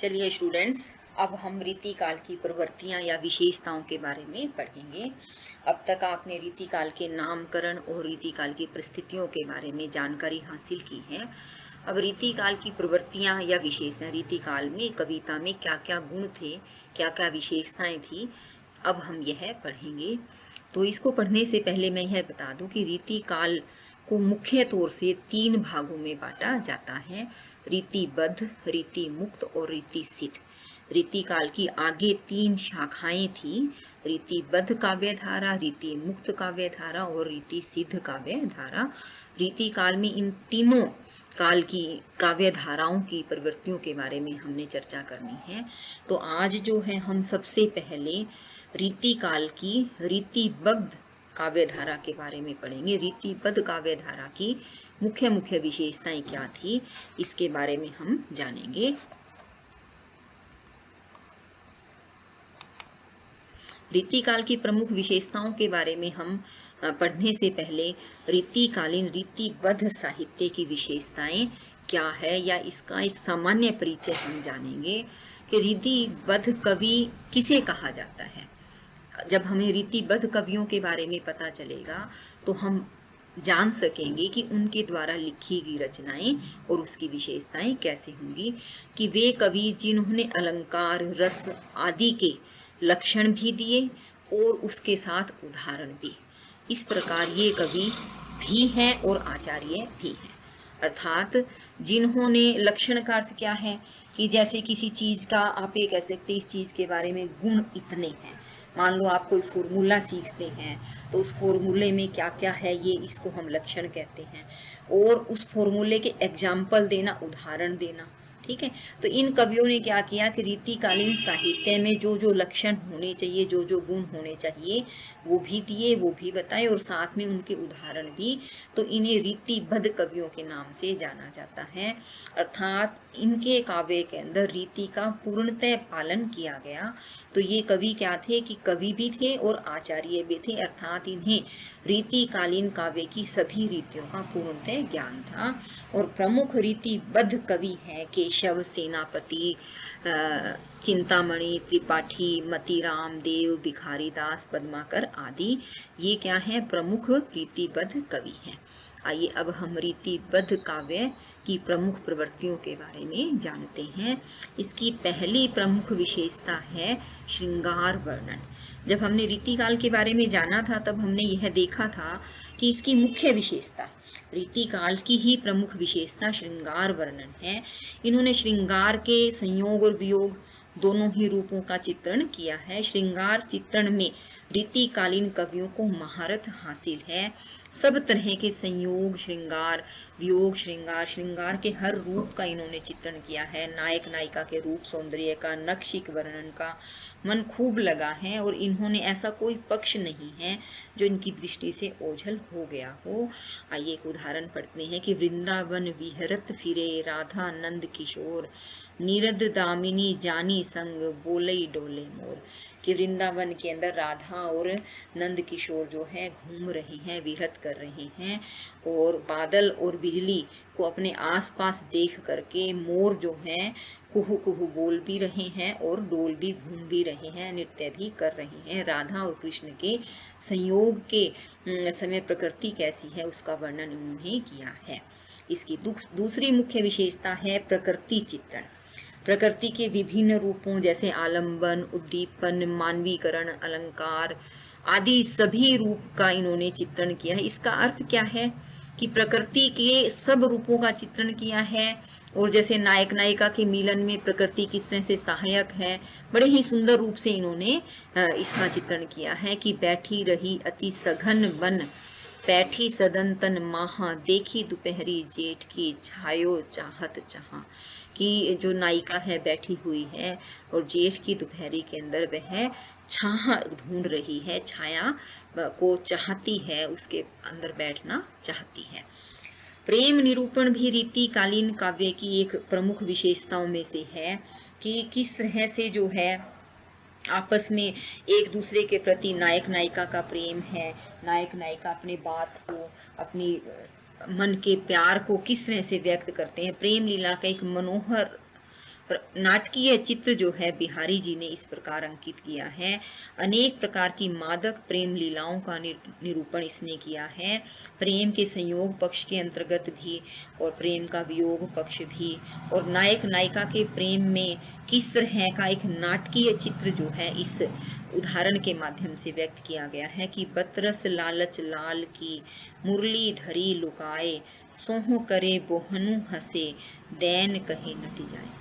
चलिए स्टूडेंट्स, अब हम रीतिकाल की प्रवृत्तियां या विशेषताओं के बारे में पढ़ेंगे। अब तक आपने रीतिकाल के नामकरण और रीतिकाल की परिस्थितियों के बारे में जानकारी हासिल की है। अब रीतिकाल की प्रवृत्तियां या विशेषताएं, रीतिकाल में कविता में क्या क्या गुण थे, क्या क्या विशेषताएं थी, अब हम यह पढ़ेंगे। तो इसको पढ़ने से पहले मैं यह बता दूं कि रीतिकाल को मुख्य तौर से 3 भागों में बांटा जाता है: रीतिबद्ध, रीति मुक्त और रीति सिद्ध। रीतिकाल की आगे 3 शाखाएं थी: रीतिबद्ध काव्य धारा, रीति मुक्त काव्य धारा और रीति सिद्ध काव्य धारा। रीतिकाल में इन तीनों काल की काव्य धाराओं की प्रवृत्तियों के बारे में हमने चर्चा करनी है। तो आज जो है हम सबसे पहले रीतिकाल की रीतिबद्ध काव्य धारा के बारे में पढ़ेंगे। रीतिबद्ध काव्य धारा की मुख्य मुख्य विशेषताएं क्या थी, इसके बारे में हम जानेंगे। रीतिकाल की प्रमुख विशेषताओं के बारे में हम पढ़ने से पहले रीतिकालीन रीतिबद्ध साहित्य की विशेषताएं क्या है या इसका एक सामान्य परिचय हम जानेंगे कि रीतिबद्ध कवि किसे कहा जाता है। जब हमें रीतिबद्ध कवियों के बारे में पता चलेगा तो हम जान सकेंगे कि उनके द्वारा लिखी गई रचनाएं और उसकी विशेषताएं कैसे होंगी, कि वे कवि जिन्होंने अलंकार, रस आदि के लक्षण भी दिए और उसके साथ उदाहरण भी। इस प्रकार ये कवि भी हैं और आचार्य भी हैं। अर्थात जिन्होंने, लक्षण का अर्थ क्या है कि जैसे किसी चीज का आप ये कह सकते इस चीज के बारे में गुण इतने हैं। मान लो आप कोई फॉर्मूला सीखते हैं तो उस फॉर्मूले में क्या क्या है, ये इसको हम लक्षण कहते हैं। और उस फॉर्मूले के एग्जाम्पल देना, उदाहरण देना, ठीक है। तो इन कवियों ने क्या किया कि रीतिकालीन साहित्य में जो जो लक्षण होने चाहिए, जो जो गुण होने चाहिए, वो भी दिए, वो भी बताए और साथ में उनके उदाहरण भी। तो इन्हें रीतिबद्ध कवियों के नाम से जाना जाता है। अर्थात इनके काव्य के अंदर रीति का पूर्णतः पालन किया गया। तो ये कवि क्या थे कि कवि भी थे और आचार्य भी थे। अर्थात इन्हें रीतिकालीन काव्य की सभी रीतियों का पूर्णतः ज्ञान था। और प्रमुख रीतिबद्ध कवि हैं केशव, सेनापति, चिंतामणि, त्रिपाठी, मतीराम, देव, भिखारी दास, पद्माकर आदि। ये क्या है, प्रमुख रीतिबद्ध कवि हैं। आइए अब हम रीतिबद्ध काव्य की प्रमुख प्रवृत्तियों के बारे में जानते हैं। इसकी पहली प्रमुख विशेषता है श्रृंगार वर्णन। जब हमने रीतिकाल के बारे में जाना था तब हमने यह देखा था कि इसकी मुख्य विशेषता, रीतिकाल की ही प्रमुख विशेषता श्रृंगार वर्णन है। इन्होंने श्रृंगार के संयोग और वियोग दोनों ही रूपों का चित्रण किया है। श्रृंगार चित्रण में रीतिकालीन कवियों को महारत हासिल है। सब तरह के संयोग श्रृंगार, वियोग श्रृंगार, श्रृंगार के हर रूप का इन्होंने चित्रण किया है। नायक नायिका के रूप सौंदर्य का, नक्षिक वर्णन का मन खूब लगा है और इन्होंने, ऐसा कोई पक्ष नहीं है जो इनकी दृष्टि से ओझल हो गया हो। आइए एक उदाहरण पढ़ते हैं कि वृंदावन विहरत फिरे राधा नंद किशोर, नीरद दामिनी जानी संग बोलई डोले मोर। कि वृंदावन के अंदर राधा और नंद किशोर जो है घूम रहे हैं, विहरत कर रहे हैं और बादल और बिजली को अपने आसपास देख करके मोर जो हैं कुहू कुहू बोल भी रहे हैं और डोल भी, घूम भी रहे हैं, नृत्य भी कर रहे हैं। राधा और कृष्ण के संयोग के समय प्रकृति कैसी है उसका वर्णन उन्होंने किया है। इसकी दूसरी मुख्य विशेषता है प्रकृति चित्रण। प्रकृति के विभिन्न रूपों जैसे आलंबन, उद्दीपन, मानवीकरण, अलंकार आदि सभी रूप का इन्होंने चित्रण किया है। इसका अर्थ क्या है कि प्रकृति के सब रूपों का चित्रण किया है। और जैसे नायक नायिका के मिलन में प्रकृति किस तरह से सहायक है, बड़े ही सुंदर रूप से इन्होंने इसका चित्रण किया है। कि बैठी रही अति सघन वन, बैठी सदन तन माहा, देखी दोपहरी जेठ की छायो चाहत चाहा। कि जो नायिका है बैठी हुई है और जेठ की दोपहरी के अंदर वह छाह ढूंढ रही है, छाया को चाहती है, उसके अंदर बैठना चाहती है। प्रेम निरूपण भी रीतिकालीन काव्य की एक प्रमुख विशेषताओं में से है कि किस तरह से जो है आपस में एक दूसरे के प्रति नायक नायिका का प्रेम है। नायक नायिका अपने बात को, अपनी मन के प्यार को किस तरह से व्यक्त करते हैं। प्रेम लीला का एक मनोहर नाटकीय चित्र जो है बिहारी जी ने इस प्रकार अंकित किया है। अनेक प्रकार की मादक प्रेम लीलाओं का निरूपण इसने किया है। प्रेम के संयोग पक्ष के अंतर्गत भी और प्रेम का वियोग पक्ष भी, और नायक नायिका के प्रेम में किस तरह का एक नाटकीय चित्र जो है इस उदाहरण के माध्यम से व्यक्त किया गया है कि बतरस लालच लाल की मुरली धरी लुकाए, सोह करे बोहनु हंसे, दैन कहे नट जाए।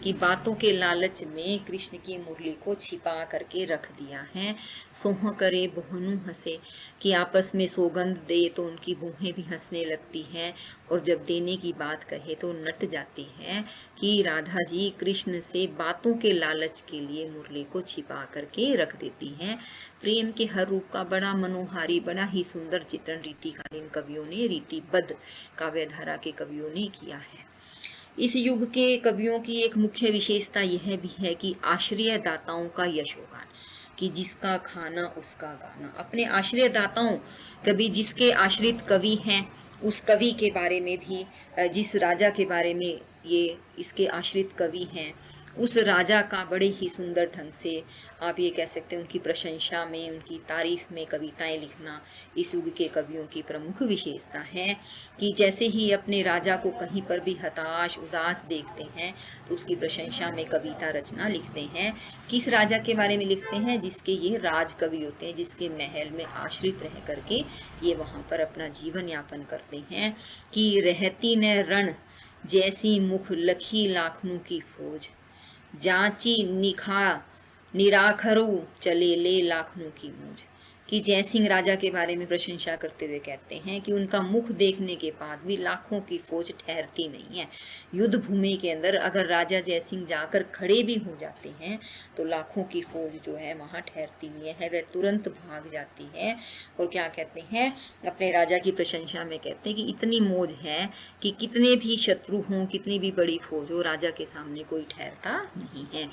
कि बातों के लालच में कृष्ण की मुरली को छिपा करके रख दिया है। सोह करे बोहनु हंसे, कि आपस में सौगंध दे तो उनकी बूहें भी हंसने लगती हैं, और जब देने की बात कहे तो नट जाती है। कि राधा जी कृष्ण से बातों के लालच के लिए मुरली को छिपा करके रख देती हैं। प्रेम के हर रूप का बड़ा मनोहारी, बड़ा ही सुंदर चित्रण रीतिकालीन कवियों ने, रीतिबद्ध काव्यधारा के कवियों ने किया है। इस युग के कवियों की एक मुख्य विशेषता यह भी है कि आश्रय दाताओं का यशोगान, कि जिसका खाना उसका गाना। अपने आश्रय दाताओं, कभी जिसके आश्रित कवि हैं उस कवि के बारे में भी, जिस राजा के बारे में ये इसके आश्रित कवि हैं उस राजा का बड़े ही सुंदर ढंग से आप ये कह सकते हैं उनकी प्रशंसा में, उनकी तारीफ में कविताएं लिखना इस युग के कवियों की प्रमुख विशेषता है। कि जैसे ही अपने राजा को कहीं पर भी हताश उदास देखते हैं तो उसकी प्रशंसा में कविता रचना लिखते हैं। किस राजा के बारे में लिखते हैं? जिसके ये राज कवि होते हैं, जिसके महल में आश्रित रह करके ये वहाँ पर अपना जीवन यापन करते हैं। कि रहती न रण जैसी मुख लखी लाखनों की फौज, जांची निखा निराखरू चले ले लाखनों की मौज। कि जयसिंह राजा के बारे में प्रशंसा करते हुए कहते हैं कि उनका मुख देखने के बाद भी लाखों की फौज ठहरती नहीं है। युद्ध भूमि के अंदर अगर राजा जयसिंह जाकर खड़े भी हो जाते हैं तो लाखों की फौज जो है वहाँ ठहरती नहीं है, वह तुरंत भाग जाती है। और क्या कहते हैं अपने राजा की प्रशंसा में, कहते हैं कि इतनी मौज है कि कितने भी शत्रु हों, कितनी भी बड़ी फौज हो, राजा के सामने कोई ठहरता नहीं है।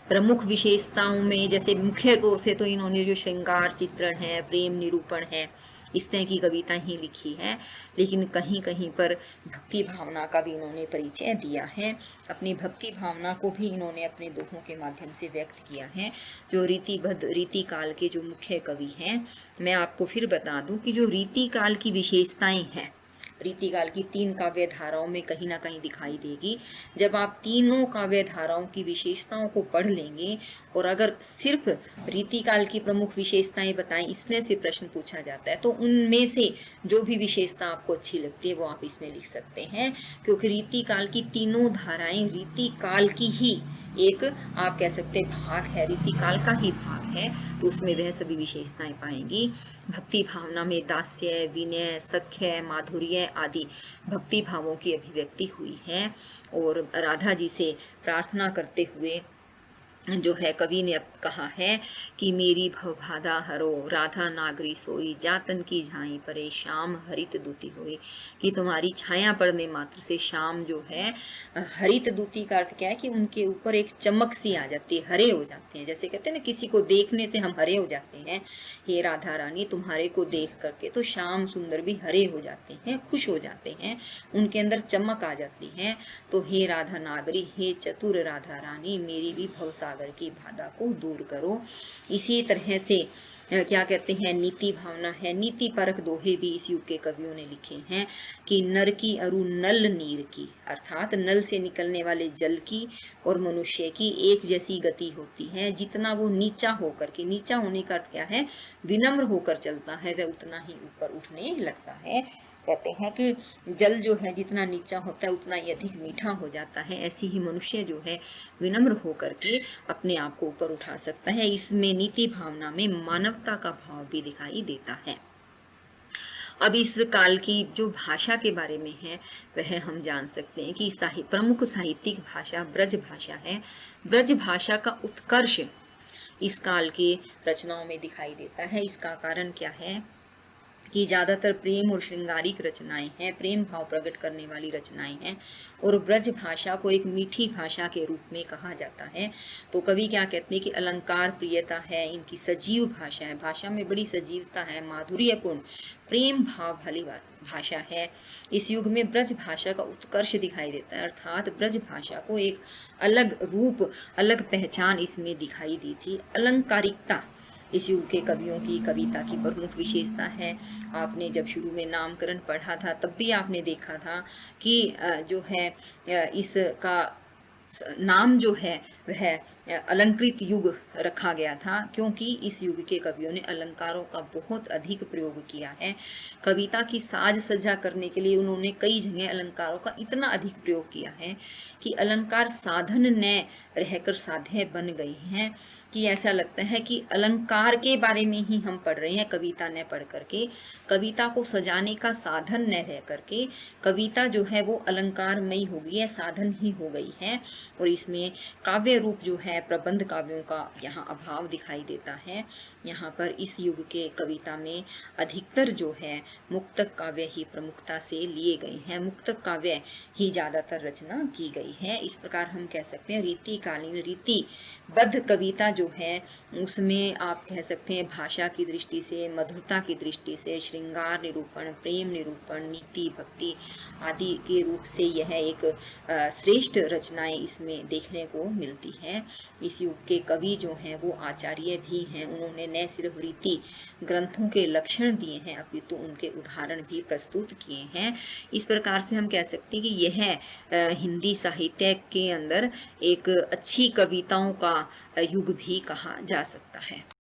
प्रमुख विशेषताओं में जैसे मुख्य तौर से तो इन्होंने जो श्रृंगार चित्रण है, प्रेम निरूपण है, इस तरह की कविता ही लिखी है, लेकिन कहीं कहीं पर भक्ति भावना का भी इन्होंने परिचय दिया है। अपनी भक्ति भावना को भी इन्होंने अपने दोहों के माध्यम से व्यक्त किया है। जो रीतिबद्ध रीतिकाल के जो मुख्य कवि हैं, मैं आपको फिर बता दूं कि जो रीतिकाल की विशेषताएं हैं, रीतिकाल की 3 काव्य धाराओं में कहीं ना कहीं दिखाई देगी। जब आप तीनों काव्य धाराओं की विशेषताओं को पढ़ लेंगे और अगर सिर्फ रीतिकाल की प्रमुख विशेषताएं बताएं, इस तरह से प्रश्न पूछा जाता है, तो उनमें से जो भी विशेषता आपको अच्छी लगती है वो आप इसमें लिख सकते हैं। क्योंकि रीतिकाल की तीनों धाराएं रीतिकाल की ही एक आप कह सकते हैं भाग है, रीतिकाल का ही भाग है, तो उसमें वह सभी विशेषताएं पाएंगी। भक्ति भावना में दास्य, विनय, सख्य, माधुर्य आदि भक्ति भावों की अभिव्यक्ति हुई है। और राधा जी से प्रार्थना करते हुए जो है कवि ने अब कहा है कि मेरी भवबाधा हरो, राधा नागरी सोई, जातन की झाई परे, श्याम हरित दूती होई। कि तुम्हारी छाया पड़ने मात्र से श्याम जो है, हरित दूती का अर्थ क्या है कि उनके ऊपर एक चमक सी आ जाती है, हरे हो जाते हैं। जैसे कहते हैं ना किसी को देखने से हम हरे हो जाते हैं, हे राधा रानी तुम्हारे को देख करके तो श्याम सुंदर भी हरे हो जाते हैं, खुश हो जाते हैं, उनके अंदर चमक आ जाती है। तो हे राधा नागरी, हे चतुर राधा रानी, मेरी भी भवसागर की बाधा को दूर करो। इसी तरह से क्या कहते हैं नीति भावना है, नीति परक दोहे भी इस युग के कवियों ने लिखे हैं। कि नर की अरु नल नीर की, अर्थात नल से निकलने वाले जल की और मनुष्य की एक जैसी गति होती है। जितना वो नीचा होकर के, नीचा होने का अर्थ क्या है, विनम्र होकर चलता है, वह उतना ही ऊपर उठने लगता है। कहते हैं कि जल जो है जितना नीचा होता है उतना ही अधिक मीठा हो जाता है। ऐसी ही मनुष्य जो है विनम्र होकर के अपने आप को ऊपर उठा सकता है। इसमें नीति भावना में मानवता का भाव भी दिखाई देता है। अब इस काल की जो भाषा के बारे में है वह हम जान सकते हैं कि प्रमुख साहित्यिक भाषा ब्रज भाषा है। ब्रज भाषा का उत्कर्ष इस काल के रचनाओं में दिखाई देता है। इसका कारण क्या है कि ज़्यादातर प्रेम और श्रृंगारिक रचनाएं हैं, प्रेम भाव प्रकट करने वाली रचनाएं हैं, और ब्रज भाषा को एक मीठी भाषा के रूप में कहा जाता है। तो कवि क्या कहते हैं कि अलंकार प्रियता है, इनकी सजीव भाषा है, भाषा में बड़ी सजीवता है, माधुर्यपूर्ण प्रेम भाव वाली भाषा है। इस युग में ब्रज भाषा का उत्कर्ष दिखाई देता है, अर्थात ब्रज भाषा को एक अलग रूप, अलग पहचान इसमें दिखाई दी थी। अलंकारिकता इस युग के कवियों की कविता की प्रमुख विशेषता है। आपने जब शुरू में नामकरण पढ़ा था तब भी आपने देखा था कि जो है इसका नाम जो है वह अलंकृत युग रखा गया था, क्योंकि इस युग के कवियों ने अलंकारों का बहुत अधिक प्रयोग किया है। कविता की साज सज्जा करने के लिए उन्होंने कई जगह अलंकारों का इतना अधिक प्रयोग किया है कि अलंकार साधन न रहकर साध्य बन गए हैं, कि ऐसा लगता है कि अलंकार के बारे में ही हम पढ़ रहे हैं, कविता न पढ़ करके। कविता को सजाने का साधन न रह करके कविता जो है वो अलंकारमयी हो गई है, साधन ही हो गई है। और इसमें काव्य रूप जो है प्रबंध काव्यों का यहाँ अभाव दिखाई देता है। यहाँ पर इस युग के कविता में अधिकतर जो है मुक्तक काव्य ही प्रमुखता से लिए गए हैं, मुक्तक काव्य ही ज़्यादातर रचना की गई है। इस प्रकार हम कह सकते हैं रीतिकालीन रीतिबद्ध कविता जो है उसमें आप कह सकते हैं भाषा की दृष्टि से, मधुरता की दृष्टि से, श्रृंगार निरूपण, प्रेम निरूपण, नीति भक्ति आदि के रूप से यह एक श्रेष्ठ रचनाएं इसमें देखने को मिलती हैं। इस युग के कवि जो हैं वो आचार्य भी हैं, उन्होंने न सिर्फ रीति ग्रंथों के लक्षण दिए हैं अपितु उनके उदाहरण भी प्रस्तुत किए हैं। इस प्रकार से हम कह सकते हैं कि यह हिंदी साहित्य के अंदर एक अच्छी कविताओं का युग भी कहा जा सकता है।